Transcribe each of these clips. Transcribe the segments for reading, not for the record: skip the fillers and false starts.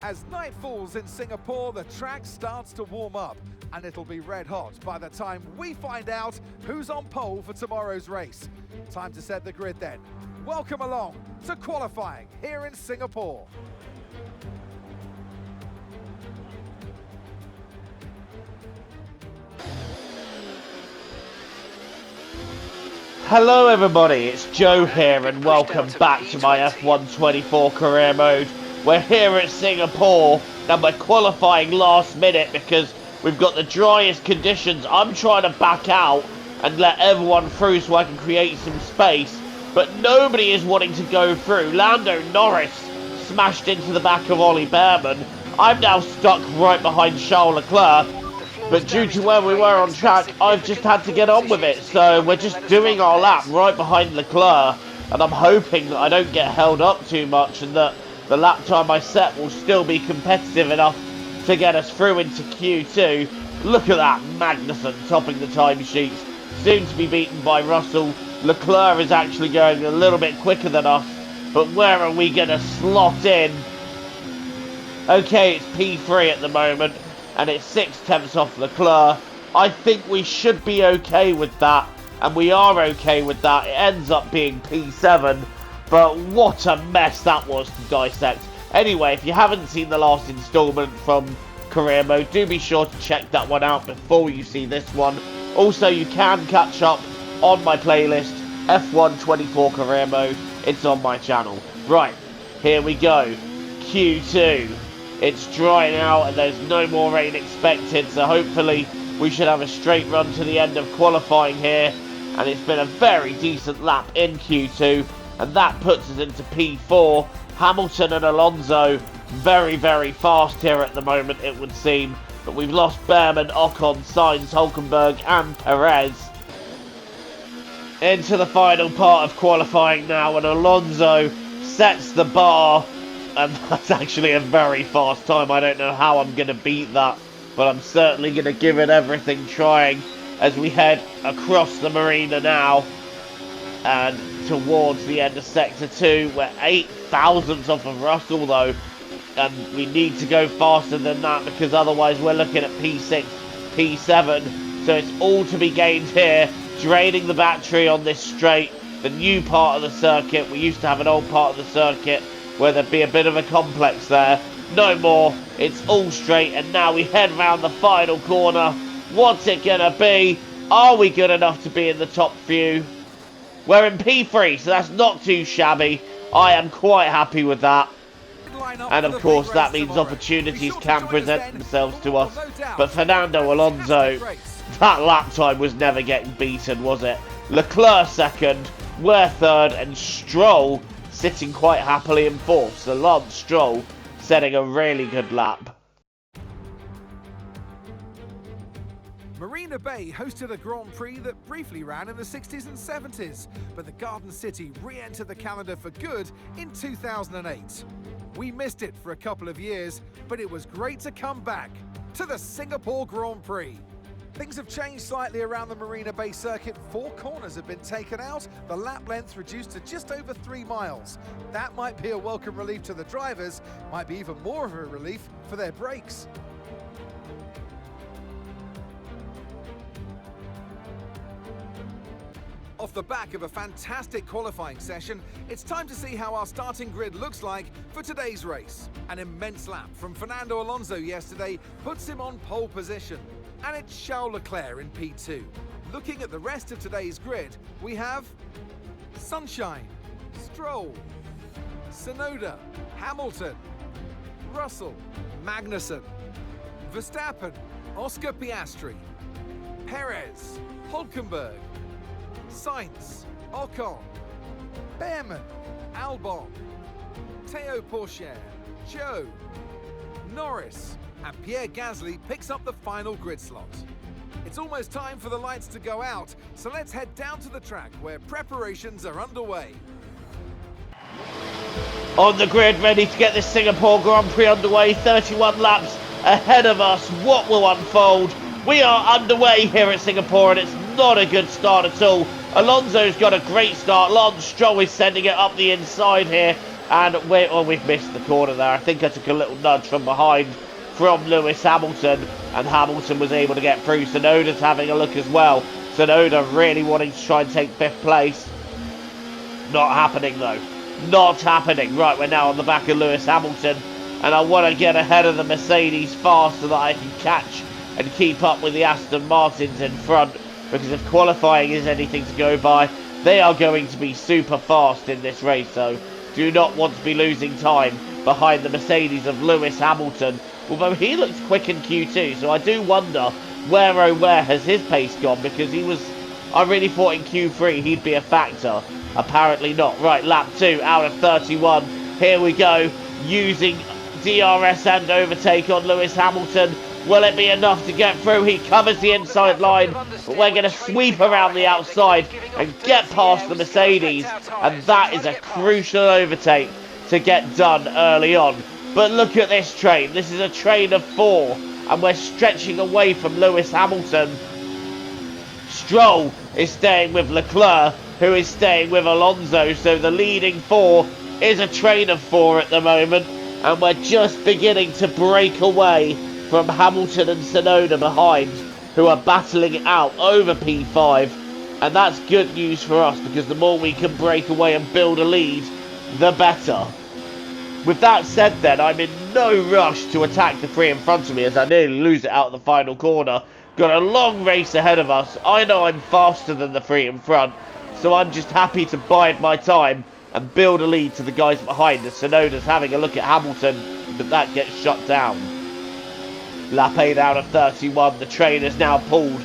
As night falls in Singapore, the track starts to warm up, and it'll be red hot by the time we find out who's on pole for tomorrow's race. Time to set the grid then. Welcome along to qualifying here in Singapore. Hello everybody, it's Joe here and welcome back to my F1 24 career mode. We're here at Singapore and we're qualifying last minute because we've got the driest conditions. I'm trying to back out and let everyone through so I can create some space, but nobody is wanting to go through. Lando Norris smashed into the back of Ollie Bearman. I'm now stuck right behind Charles Leclerc. But due to where we were on track, I've just had to get on with it. So we're just doing our lap right behind Leclerc. And I'm hoping that I don't get held up too much and that the lap time I set will still be competitive enough to get us through into Q2. Look at that, Magnussen topping the timesheets. Soon to be beaten by Russell. Leclerc is actually going a little bit quicker than us. But where are we going to slot in? Okay, it's P3 at the moment. And it's 6/10 off Leclerc. I think we should be okay with that, and we are okay with that. It ends up being P7, but what a mess that was to dissect. Anyway, if you haven't seen the last installment from Career Mode, do be sure to check that one out before you see this one. Also, you can catch up on my playlist, F1 24 Career Mode. It's on my channel. Right, here we go. Q2. It's drying out and there's no more rain expected, so hopefully we should have a straight run to the end of qualifying here. And it's been a very decent lap in Q2, and that puts us into P4. Hamilton and Alonso very, very fast here at the moment, it would seem. But we've lost Bearman, Ocon, Sainz, Hulkenberg and Perez. Into the final part of qualifying now, and Alonso sets the bar. And that's actually a very fast time. I don't know how I'm going to beat that, but I'm certainly going to give it everything trying as we head across the marina now and towards the end of Sector 2. We're 8 thousandths off of Russell though, and we need to go faster than that because otherwise we're looking at P6, P7. So it's all to be gained here, draining the battery on this straight, the new part of the circuit. We used to have an old part of the circuit where there'd be a bit of a complex there. No more, it's all straight, and now we head round the final corner. What's it gonna be? Are we good enough to be in the top few? We're in P3, so that's not too shabby. I am quite happy with that. And of course that means opportunities can present themselves to us. But Fernando Alonso, that lap time was never getting beaten, was it? Leclerc second, we're third, and Stroll sitting quite happily in fourth. So Lance Stroll setting a really good lap. Marina Bay hosted a Grand Prix that briefly ran in the 60s and 70s, but the Garden City re-entered the calendar for good in 2008. We missed it for a couple of years, but it was great to come back to the Singapore Grand Prix. Things have changed slightly around the Marina Bay circuit. 4 corners have been taken out, the lap length reduced to just over 3 miles. That might be a welcome relief to the drivers, might be even more of a relief for their brakes. Off the back of a fantastic qualifying session, it's time to see how our starting grid looks like for today's race. An immense lap from Fernando Alonso yesterday puts him on pole position. And it's Charles Leclerc in P2. Looking at the rest of today's grid, we have Sunshine, Stroll, Tsunoda, Hamilton, Russell, Magnussen, Verstappen, Oscar Piastri, Perez, Hulkenberg, Sainz, Ocon, Bearman, Albon, Théo Pourchaire, Joe, Norris, and Pierre Gasly picks up the final grid slot. It's almost time for the lights to go out, so let's head down to the track where preparations are underway. On the grid, ready to get this Singapore Grand Prix underway. 31 laps ahead of us. What will unfold? We are underway here at Singapore, and it's not a good start at all. Alonso's got a great start. Lance Stroll is sending it up the inside here. And we've missed the corner there. I think I took a little nudge from behind from Lewis Hamilton, and Hamilton was able to get through. Tsunoda's having a look as well. Tsunoda really wanting to try and take 5th place. Not happening though. Not happening. Right, we're now on the back of Lewis Hamilton, and I want to get ahead of the Mercedes fast so that I can catch and keep up with the Aston Martins in front, because if qualifying is anything to go by, they are going to be super fast in this race. So do not want to be losing time behind the Mercedes of Lewis Hamilton, although he looks quick in Q2, so I do wonder where oh where has his pace gone, because I really thought in Q3 he'd be a factor. Apparently not. Right, lap 2 out of 31. Here we go, using DRS and overtake on Lewis Hamilton. Will it be enough to get through? He covers the inside line, but we're going to sweep around the outside and get past the Mercedes, and that is a crucial overtake to get done early on. But look at this train. This is a train of 4, and we're stretching away from Lewis Hamilton. Stroll is staying with Leclerc, who is staying with Alonso, so the leading 4 is a train of 4 at the moment, and we're just beginning to break away from Hamilton and Tsunoda behind, who are battling it out over P5, and that's good news for us, because the more we can break away and build a lead, the better. With that said then, I'm in no rush to attack the 3 in front of me, as I nearly lose it out of the final corner. Got a long race ahead of us. I know I'm faster than the 3 in front, so I'm just happy to bide my time and build a lead to the guys behind. As Tsunoda's having a look at Hamilton, but that gets shut down. Lap 8 out of 31, the train is now pulled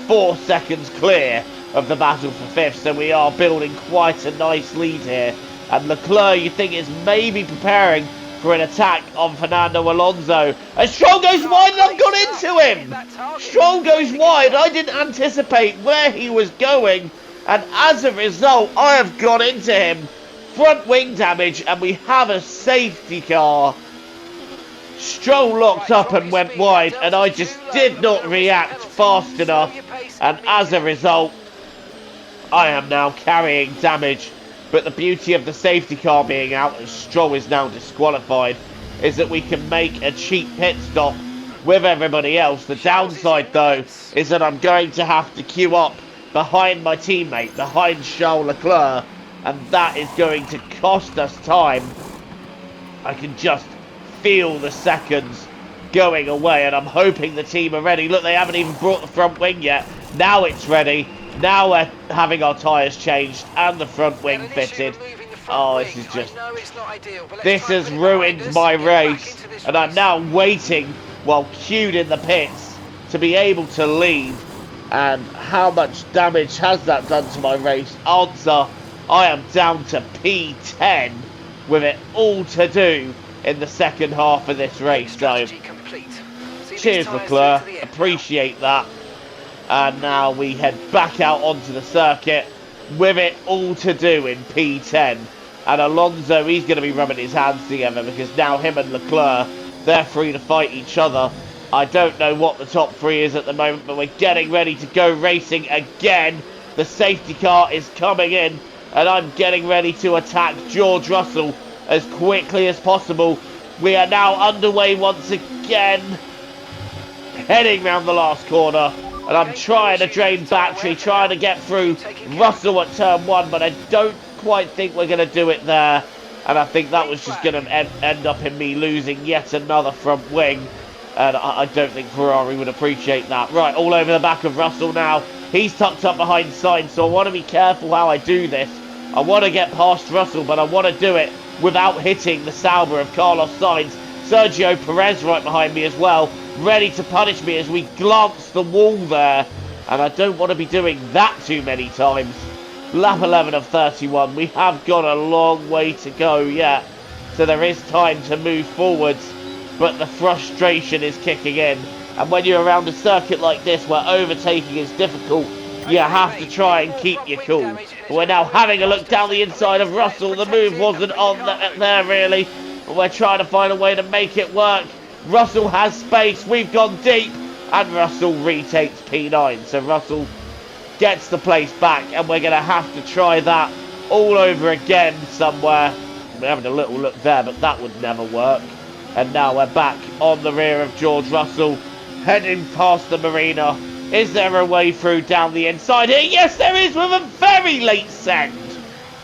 4 seconds clear of the battle for 5th, so we are building quite a nice lead here. And Leclerc, you think, is maybe preparing for an attack on Fernando Alonso. And Stroll goes wide, and I've gone into him! Stroll goes wide, I didn't anticipate where he was going, and as a result, I have gone into him. Front wing damage, and we have a safety car. Stroll locked up and went wide, and I just did not react fast enough, and as a result, I am now carrying damage. But the beauty of the safety car being out, as Stroll is now disqualified, is that we can make a cheap pit stop with everybody else. The downside though is that I'm going to have to queue up behind my teammate, behind Charles Leclerc, and that is going to cost us time. I can just feel the seconds going away, and I'm hoping the team are ready. Look, they haven't even brought the front wing yet. Now it's ready. Now we're having our tyres changed and the front wing fitted. Oh, this is just... This has ruined my race, and I'm now waiting while queued in the pits to be able to leave. And how much damage has that done to my race? Answer, I am down to P10 with it all to do in the second half of this race. So, cheers Leclerc, appreciate that. And now we head back out onto the circuit with it all to do in P10. And Alonso, he's going to be rubbing his hands together, because now him and Leclerc, they're free to fight each other. I don't know what the top 3 is at the moment, but we're getting ready to go racing again. The safety car is coming in, and I'm getting ready to attack George Russell as quickly as possible. We are now underway once again, heading round the last corner. And I'm trying to drain battery, trying to get through Russell at turn 1, but I don't quite think we're going to do it there. And I think that was just going to end up in me losing yet another front wing. And I don't think Ferrari would appreciate that. Right, all over the back of Russell now. He's tucked up behind Sainz, so I want to be careful how I do this. I want to get past Russell, but I want to do it without hitting the Sauber of Carlos Sainz. Sergio Perez right behind me as well, ready to punish me as we glance the wall there, and I don't want to be doing that too many times. Lap 11 of 31, we have got a long way to go yet, so there is time to move forwards, but the frustration is kicking in, and when you're around a circuit like this where overtaking is difficult, you have to try and keep your cool. But we're now having a look down the inside of Russell. The move wasn't on there really, but we're trying to find a way to make it work. Russell has space, we've gone deep, and Russell retakes P9. So Russell gets the place back, and we're going to have to try that all over again somewhere. We're having a little look there, but that would never work. And now we're back on the rear of George Russell, heading past the marina. Is there a way through down the inside here? Yes, there is, with a very late send.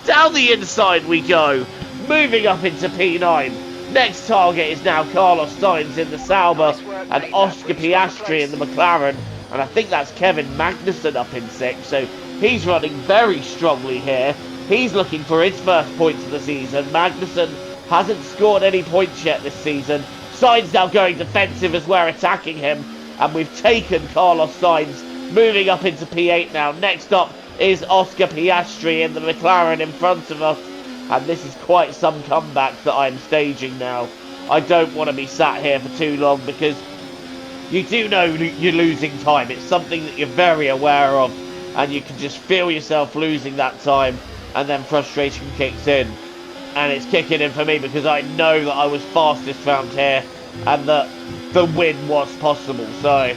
Down the inside we go, moving up into P9. Next target is now Carlos Sainz in the Sauber and Oscar Piastri in the McLaren. And I think that's Kevin Magnussen up in 6th, so he's running very strongly here. He's looking for his first points of the season. Magnussen hasn't scored any points yet this season. Sainz now going defensive as we're attacking him. And we've taken Carlos Sainz, moving up into P8 now. Next up is Oscar Piastri in the McLaren in front of us. And this is quite some comeback that I'm staging now. I don't want to be sat here for too long because you do know you're losing time. It's something that you're very aware of. And you can just feel yourself losing that time. And then frustration kicks in. And it's kicking in for me because I know that I was fastest round here and that the win was possible. So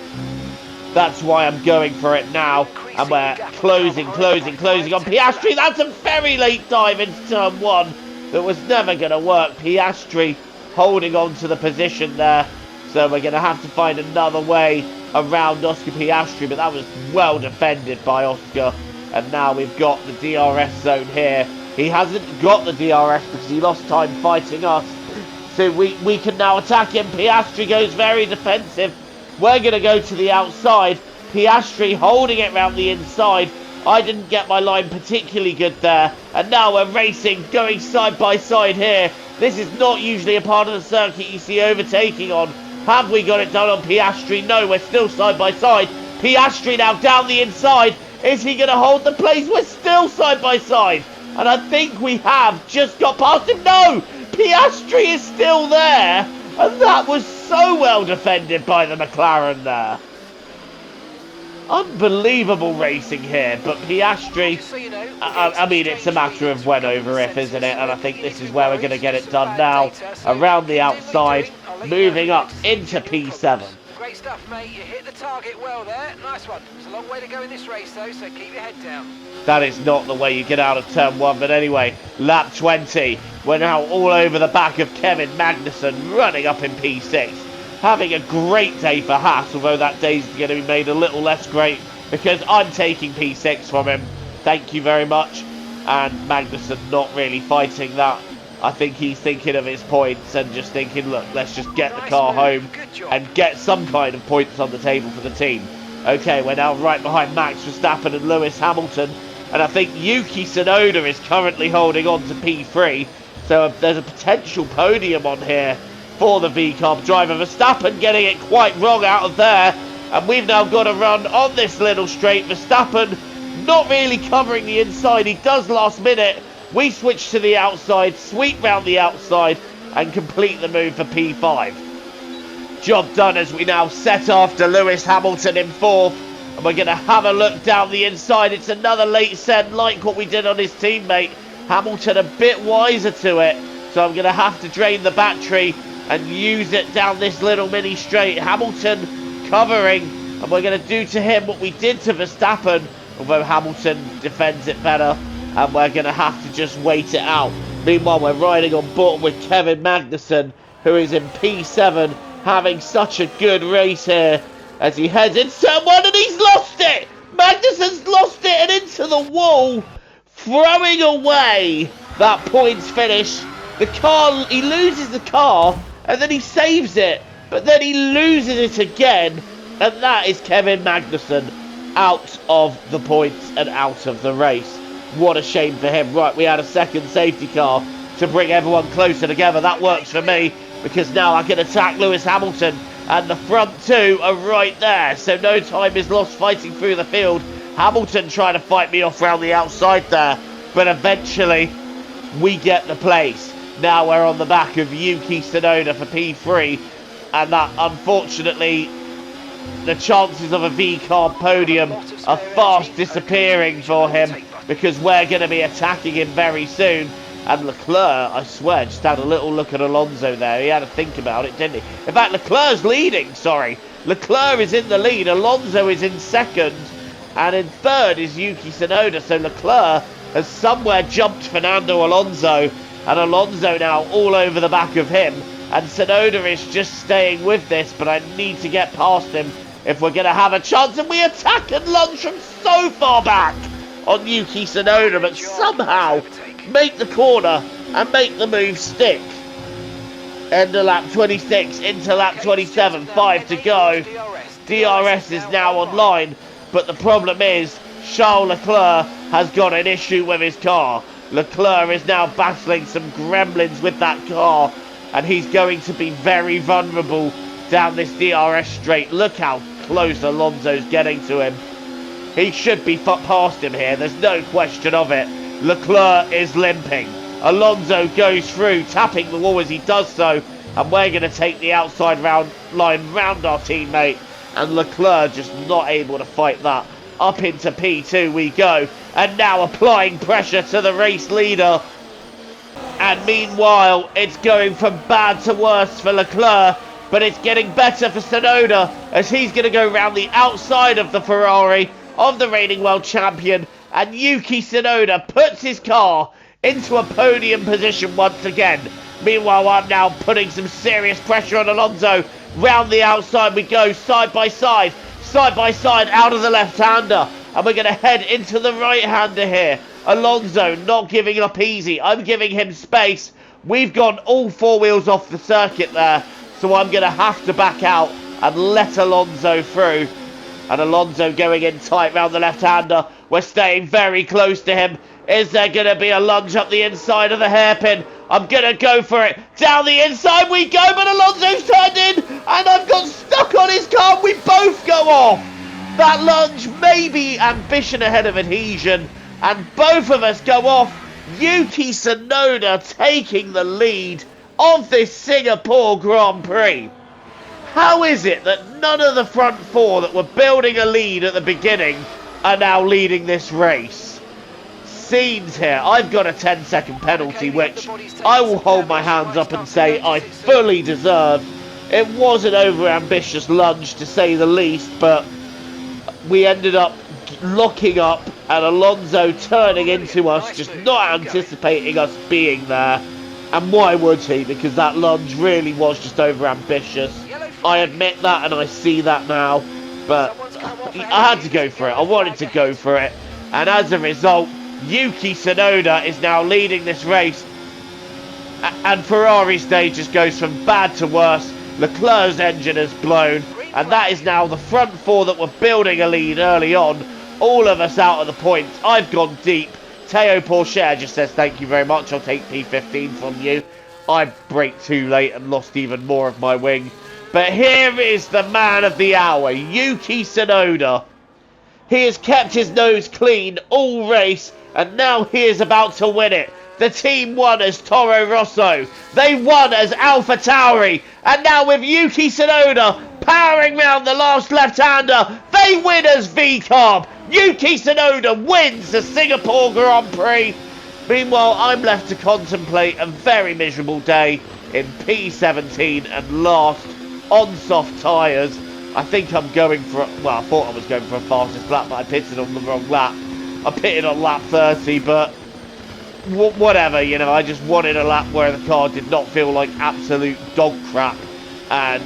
that's why I'm going for it now. And we're closing on Piastri. That's a very late dive into turn 1 that was never going to work. Piastri holding on to the position there. So we're going to have to find another way around Oscar Piastri. But that was well defended by Oscar. And now we've got the DRS zone here. He hasn't got the DRS because he lost time fighting us. So we can now attack him. Piastri goes very defensive. We're going to go to the outside. Piastri holding it round the inside. I didn't get my line particularly good there. And now we're racing, going side by side here. This is not usually a part of the circuit you see overtaking on. Have we got it done on Piastri? No, we're still side by side. Piastri now down the inside. Is he going to hold the place? We're still side by side. And I think we have just got past him. No! Piastri is still there. And that was so well defended by the McLaren there. Unbelievable racing here. But Piastri, I mean, it's a matter of when over if, isn't it? And I think this is where we're going to get it done now. Around the outside, moving up into P7. Great stuff, mate. You hit the target well there. Nice one. There's a long way to go in this race, though, so keep your head down. That is not the way you get out of turn 1. But anyway, lap 20. We're now all over the back of Kevin Magnussen, running up in P6. Having a great day for Haas, although that day's going to be made a little less great because I'm taking P6 from him. Thank you very much. And Magnussen not really fighting that. I think he's thinking of his points and just thinking, look, let's just get the car home and get some kind of points on the table for the team. Okay, we're now right behind Max Verstappen and Lewis Hamilton. And I think Yuki Tsunoda is currently holding on to P3. So there's a potential podium on here for the VCOP driver. Verstappen getting it quite wrong out of there. And we've now got to run on this little straight. Verstappen not really covering the inside. He does last minute. We switch to the outside, sweep round the outside and complete the move for P5. Job done as we now set after Lewis Hamilton in 4th. And we're going to have a look down the inside. It's another late send like what we did on his teammate. Hamilton a bit wiser to it. So I'm going to have to drain the battery and use it down this little mini straight. Hamilton covering. And we're going to do to him what we did to Verstappen. Although Hamilton defends it better. And we're going to have to just wait it out. Meanwhile, we're riding on board with Kevin Magnussen, who is in P7, having such a good race here as he heads into turn 1, and he's lost it! Magnussen's lost it and into the wall, throwing away that points finish. The car, he loses the car, and then he saves it, but then he loses it again, and that is Kevin Magnussen out of the points and out of the race. What a shame for him. Right, we had a second safety car to bring everyone closer together. That works for me because now I can attack Lewis Hamilton and the front two are right there. So no time is lost fighting through the field. Hamilton trying to fight me off round the outside there. But eventually we get the place. Now we're on the back of Yuki Tsunoda for P3. And that, unfortunately, the chances of a V-car podium are fast disappearing for him. Because we're going to be attacking him very soon. And Leclerc, I swear, just had a little look at Alonso there. He had to think about it, didn't he? In fact, Leclerc's leading, sorry. Leclerc is in the lead. Alonso is in second. And in third is Yuki Tsunoda. So Leclerc has somewhere jumped Fernando Alonso. And Alonso now all over the back of him. And Tsunoda is just staying with this, but I need to get past him if we're going to have a chance. And we attack and lunge from so far back on Yuki Tsunoda, but somehow make the corner and make the move stick. End of lap 26 into lap 27, 5 to go. DRS is now online, but the problem is Charles Leclerc has got an issue with his car. Leclerc is now battling some gremlins with that car, and he's going to be very vulnerable down this DRS straight. Look how close Alonso's getting to him. He should be past him here, there's no question of it. Leclerc is limping. Alonso goes through, tapping the wall as he does so, and we're going to take the outside line round our teammate, and Leclerc just not able to fight that. Up into P2 we go, and now applying pressure to the race leader. And meanwhile, it's going from bad to worse for Leclerc, but it's getting better for Tsunoda, as he's going to go round the outside of the Ferrari of the reigning world champion, and Yuki Tsunoda puts his car into a podium position once again. Meanwhile, I'm now putting some serious pressure on Alonso. Round the outside we go, side by side out of the left-hander, and we're going to head into the right-hander here. Alonso not giving up easy. I'm giving him space. We've gone all four wheels off the circuit there, so I'm going to have to back out and let Alonso through. And Alonso going in tight round the left-hander. We're staying very close to him. Is there going to be a lunge up the inside of the hairpin? I'm going to go for it. Down the inside we go, but Alonso's turned in, and I've got stuck on his car. We both go off. That lunge may be ambition ahead of adhesion, and both of us go off. Yuki Tsunoda taking the lead of this Singapore Grand Prix. How is it that none of the front four that were building a lead at the beginning are now leading this race? Scenes here. I've got a 10-second penalty, which I will hold my hands up and say I fully deserve. It was an over-ambitious lunge, to say the least, but we ended up locking up and Alonso turning into us, just not anticipating us being there. And why would he? Because that lunge really was just over-ambitious. I admit that and I see that now, but I had to go for it. I wanted to go for it, and as a result, Yuki Tsunoda is now leading this race, and Ferrari's day just goes from bad to worse. Leclerc's engine has blown, and that is now the front four that were building a lead early on. All of us out of the points. I've gone deep. Teo Pourchaire just says thank you very much. I'll take P15 from you. I braked too late and lost even more of my wing. But here is the man of the hour, Yuki Tsunoda. He has kept his nose clean all race, and now he is about to win it. The team won as Toro Rosso. They won as Alpha Tauri. And now with Yuki Tsunoda powering round the last left-hander, they win as VCARB. Yuki Tsunoda wins the Singapore Grand Prix. Meanwhile, I'm left to contemplate a very miserable day in P17 and last on soft tyres. I think I'm going for, well, I thought I was going for a fastest lap, but I pitted on the wrong lap. I pitted on lap 30, but whatever, you know, I just wanted a lap where the car did not feel like absolute dog crap. And,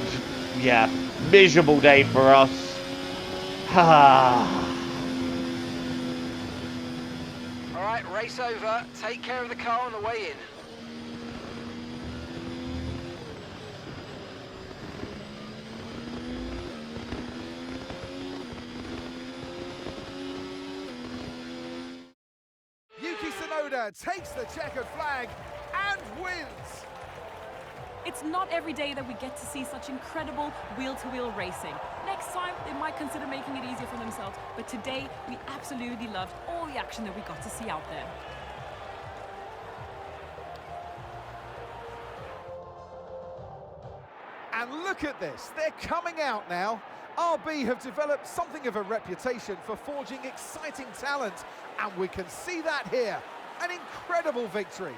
yeah, miserable day for us. Alright, race over. Take care of the car on the way in. Yuki Tsunoda takes the checkered flag and wins. It's not every day that we get to see such incredible wheel-to-wheel racing. Next time, they might consider making it easier for themselves, but today, we absolutely loved all the action that we got to see out there. And look at this, they're coming out now. RB have developed something of a reputation for forging exciting talent, and we can see that here. An incredible victory.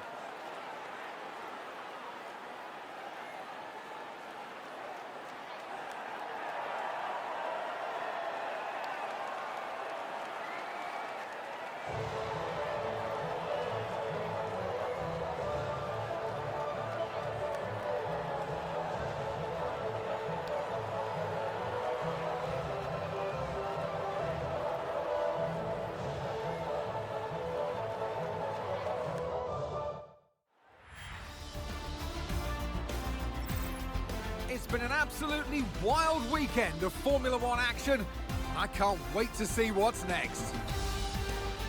been an absolutely wild weekend of Formula One action. I can't wait to see what's next.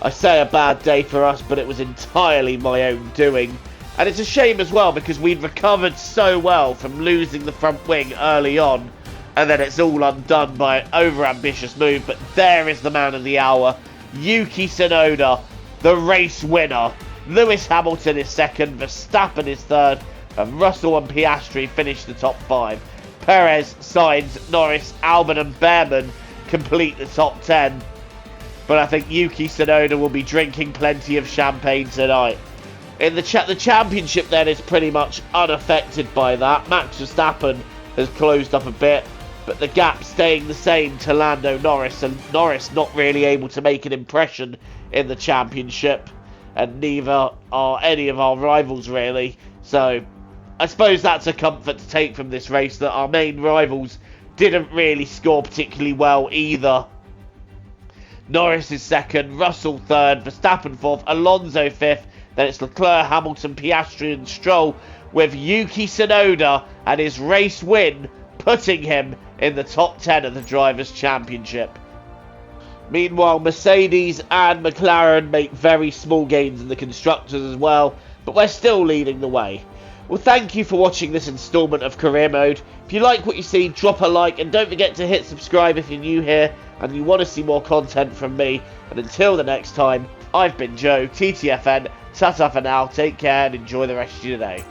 I say a bad day for us, but it was entirely my own doing. And it's a shame as well because we'd recovered so well from losing the front wing early on. And then it's all undone by an over-ambitious move. But there is the man of the hour, Yuki Tsunoda, the race winner. Lewis Hamilton is second, Verstappen is third, and Russell and Piastri finished the top 5. Perez, Sainz, Norris, Albon and Behrman complete the top 10. But I think Yuki Tsunoda will be drinking plenty of champagne tonight. In the championship then is pretty much unaffected by that. Max Verstappen has closed up a bit, but the gap staying the same to Lando Norris, and Norris not really able to make an impression in the championship, and neither are any of our rivals really. So I suppose that's a comfort to take from this race, that our main rivals didn't really score particularly well either. Norris is second, Russell third, Verstappen fourth, Alonso fifth, then it's Leclerc, Hamilton, Piastri and Stroll, with Yuki Tsunoda and his race win putting him in the top 10 of the Drivers' Championship. Meanwhile, Mercedes and McLaren make very small gains in the Constructors as well, but we're still leading the way. Well, thank you for watching this instalment of Career Mode. If you like what you see, drop a like, and don't forget to hit subscribe if you're new here and you want to see more content from me. And until the next time, I've been Joe, TTFN, ta-ta for now, take care and enjoy the rest of your day.